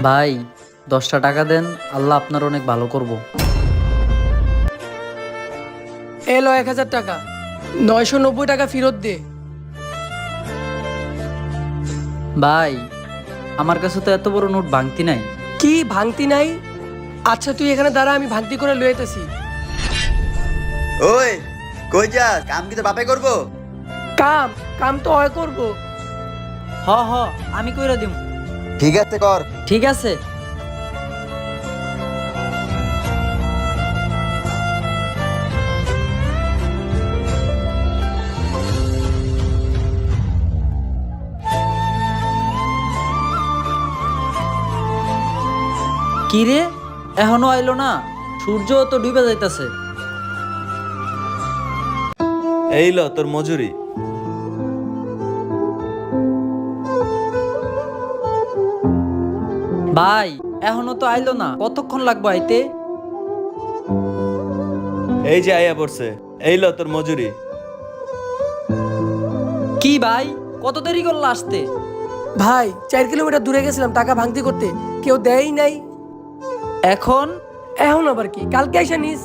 ভাই 10টা টাকা দেন, আল্লাহ আপনার অনেক ভালো করব। এলো 1000 টাকা, 990 টাকা ফেরত দে। ভাই আমার কাছে তো এত বড় নোট ভাঙতি নাই। কি ভাঙতি নাই? আচ্ছা তুই এখানে দাঁড়া, আমি ভাঙতি করে লয়ে যেতেছি। ওই কই যাস? কাম কি তোর বাপে করবো? কাম কাম তো হয় করবো। হ হ, আমি কইরা দিম। ঠিক আছে কর। ঠিক আছে। কি রে, এখনো আইলো না? সূর্য তো ডুবে যাইতাছে। এই ল তোর মজুরি। ভাই এখনো তো আইলো না, কতক্ষণ লাগবে আইতে? এই যে আইয়া পড়ছে। এই ল তোর মজুরি। কি ভাই, কত দেরি করলো আসতে? ভাই 4 কিলোমিটার দূরে গেছিলাম টাকা ভাঙতি করতে, কেউ দেয়ই নাই। এখন এখন আবার কি, কালকে এসে নিস।